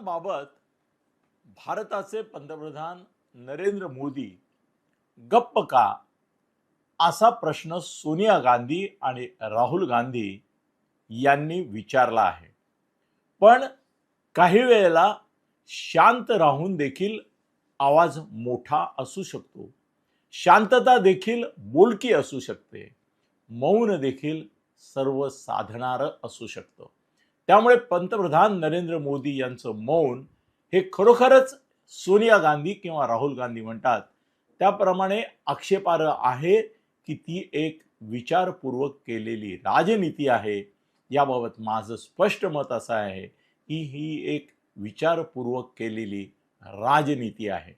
बाबत भारताचे पंतप्रधान नरेंद्र मोदी गप्प का असा प्रश्न सोनिया गांधी आणि राहुल गांधी यांनी विचारला आहे. पण काही वेळेला शांत राहून देखील आवाज मोठा असू शकतो, शांतता देखील बोलकी असू शकते, मौन देखील सर्व साधणारं असू शकतं. त्यामुळे पंतप्रधान नरेंद्र मोदी यांचं मौन हे खरोखरच सोनिया गांधी किंवा राहुल गांधी म्हणतात त्याप्रमाणे आक्षेपार्ह आहे की ती एक विचारपूर्वक केलेली राजनीती आहे. याबाबत माझं स्पष्ट मत असं आहे की ही एक विचारपूर्वक केलेली राजनीती आहे.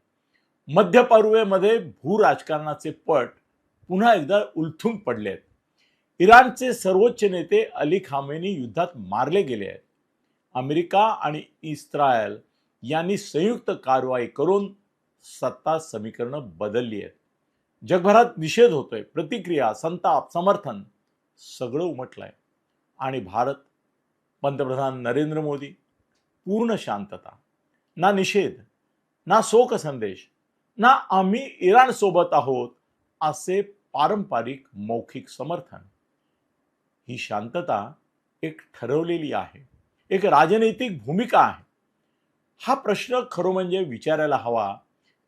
मध्य पूर्वेमध्ये भू राजकारणाचे पट पुन्हा एकदा उलथून पडले आहेत. इराणचे सर्वोच्च नेते अली खामेनी युद्धात मारले गेले आहेत. अमेरिका आणि इस्रायल यांनी संयुक्त कारवाई करून सत्ता समीकरणं बदलली आहेत. जगभरात निषेध होतोय, प्रतिक्रिया, संताप, समर्थन सगळं उमटलंय. आणि भारत, पंतप्रधान नरेंद्र मोदी, पूर्ण शांतता. ना निषेध, ना शोक संदेश, ना आम्ही इराण सोबत आहोत असे पारंपरिक मौखिक समर्थन. ही शांतता एक ठरवलेली आहे, एक राजनैतिक भूमिका आहे. हा प्रश्न खरं म्हणजे विचारायला हवा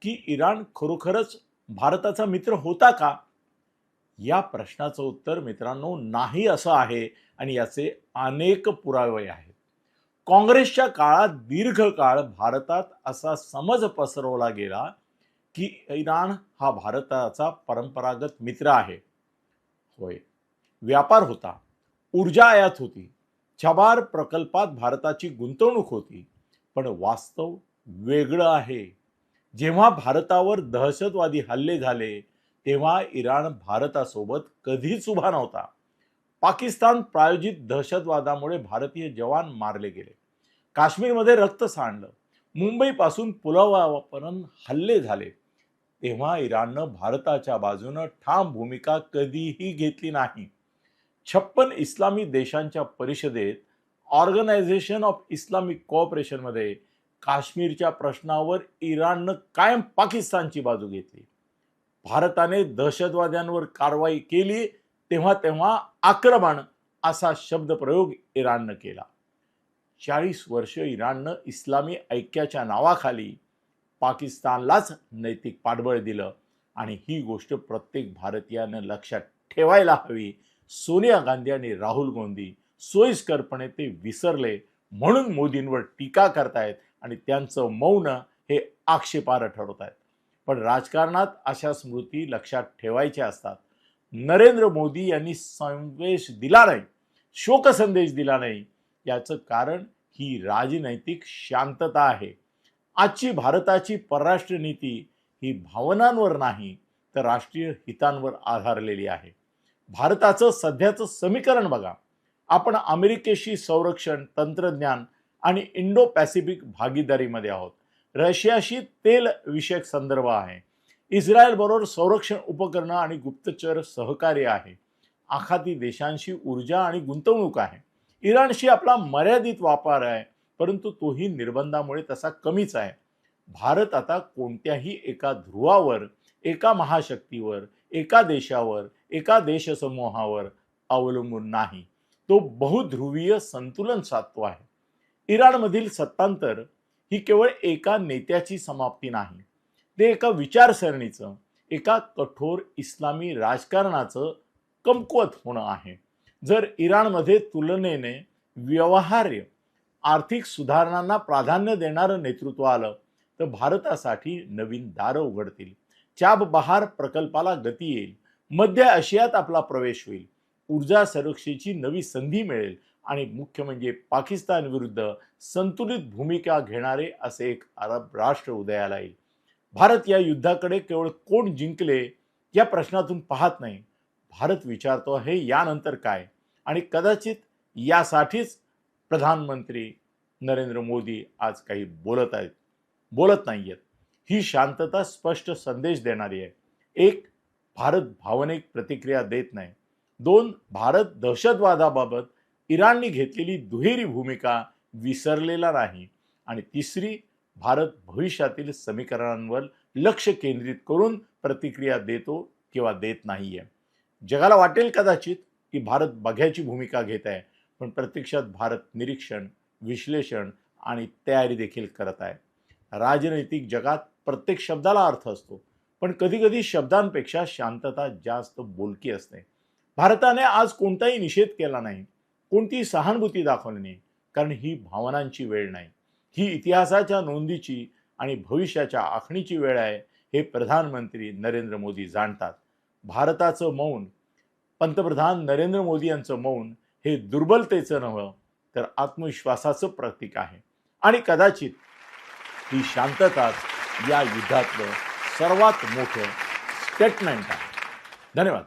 की इराण खरोखरच भारताचा मित्र होता का? या प्रश्नाचं उत्तर मित्रांनो नाही असं आहे आणि याचे अनेक पुरावे आहेत. काँग्रेसच्या काळात दीर्घकाळ भारतात असा समज पसरवला गेला की इराण हा भारताचा परंपरागत मित्र आहे. होय, व्यापार होता, ऊर्जा आयात होती, चबार प्रकल्पात भारताची गुंतवणूक होती. पण वास्तव वेगळं आहे. जेव्हा भारतावर दहशतवादी हल्ले झाले तेव्हा इराण भारतासोबत कधीच उभा नव्हता. पाकिस्तान प्रायोजित दहशतवादामुळे भारतीय जवान मारले गेले, काश्मीरमध्ये रक्त सांडलं, मुंबईपासून पुलवामापर्यंत हल्ले झाले. तेव्हा इराणनं भारताच्या बाजूनं ठाम भूमिका कधीही घेतली नाही. 56 इस्लामी देशांच्या परिषदेत ऑर्गनायझेशन ऑफ इस्लामिक कोऑपरेशन मध्ये काश्मीरच्या प्रश्नावर इराणनं कायम पाकिस्तानची बाजू घेतली. भारताने दहशतवाद्यांवर कारवाई केली तेव्हा तेव्हा आक्रमण असा शब्दप्रयोग इराणनं केला. 40 वर्ष इराणनं इस्लामी ऐक्याच्या नावाखाली पाकिस्तानलाच नैतिक पाठबळ दिलं आणि ही गोष्ट प्रत्येक भारतीयानं लक्षात ठेवायला हवी. सोनिया गांधी आणि राहुल गांधी सोयीस्करपणे ते विसरले म्हणून मोदींवर टीका करतायत आणि त्यांचं मौन हे आक्षेपार्ह ठरवत आहेत. पण राजकारणात अशा स्मृती लक्षात ठेवायच्या असतात. नरेंद्र मोदी यांनी संदेश दिला नाही, शोकसंदेश दिला नाही, याचं कारण ही राजनैतिक शांतता आहे. आजची भारताची परराष्ट्र नीती ही भावनांवर नाही तर राष्ट्रीय हितांवर आधारलेली आहे. भारताचं सध्याचं समीकरण बघा. आपण अमेरिकेशी संरक्षण, तंत्रज्ञान आणि इंडो पॅसिफिक भागीदारीमध्ये आहोत. रशियाशी तेल विषयक संदर्भ आहे. इस्रायल बरोबर संरक्षण उपकरणं आणि गुप्तचर सहकार्य आहे. आखाती देशांशी ऊर्जा आणि गुंतवणूक आहे. इराणशी आपला मर्यादित व्यापार आहे, परंतु तोही निर्बंधामुळे तसा कमीच आहे. भारत आता कोणत्याही एका ध्रुवावर, एका महाशक्तीवर, एका देशावर, एका देशसमूहावर अवलंबून नाही. तो बहुध्रुवीय संतुलन साधतो आहे. इराणमधील सत्तांतर ही केवळ एका नेत्याची समाप्ती नाही, ते एका विचारसरणीचं, एका कठोर इस्लामी राजकारणाचं कमकुवत होणं आहे. जर इराणमध्ये तुलनेने व्यवहार्य आर्थिक सुधारणांना प्राधान्य देणारं नेतृत्व आलं तर भारतासाठी नवीन दारं उघडतील. चाबहार प्रकल्पाला गती येईल, मध्य आशियात आपला प्रवेश होईल, ऊर्जा सुरक्षेची नवी संधी मिळेल आणि मुख्य म्हणजे पाकिस्तान विरुद्ध संतुलित भूमिका घेणारे असे एक अरब राष्ट्र उदयाला येईल. भारत या युद्धाकडे केवळ कोण जिंकले या प्रश्नातून पाहत नाही. भारत विचारतो हे यानंतर काय, आणि कदाचित यासाठीच प्रधानमंत्री नरेंद्र मोदी आज काही बोलत नाहीयेत. ही शांतता स्पष्ट संदेश देणारी आहे. एक, भारत भावनिक प्रतिक्रिया देत नाही. 2, भारत दहशतवादाबाबत इराणने घेतलेली दुहेरी भूमिका विसरलेला नाही. आणि तिसरी, भारत भविष्यातील समीकरणांवर लक्ष केंद्रित करून प्रतिक्रिया देतो किंवा देत नाहीये. जगाला वाटेल कदाचित की भारत बघ्याची भूमिका घेत आहे, पण प्रत्यक्षात भारत निरीक्षण, विश्लेषण आणि तयारी देखील करत आहे. राजनैतिक जगात प्रत्येक शब्दाला अर्थ असतो, पण कधी-कधी शब्दांपेक्षा शांतता जास्त बोलकी असते. भारताने आज कोणताही निषेध केला नाही, कोणतीही सहानुभूती दाखवली नाही, कारण ही भावनांची वेळ नाही. ही इतिहासाच्या नोंदीची आणि भविष्याच्या आखणीची वेळ आहे, हे प्रधानमंत्री नरेंद्र मोदी जाणतात. भारताचं मौन, पंतप्रधान नरेंद्र मोदी यांचं मौन हे दुर्बलतेचं नव्हे तर आत्मविश्वासाचं प्रतीक आहे. आणि कदाचित ही शांतताच या युद्धातलं सर्वात मोठं स्टेटमेंट आहे. धन्यवाद.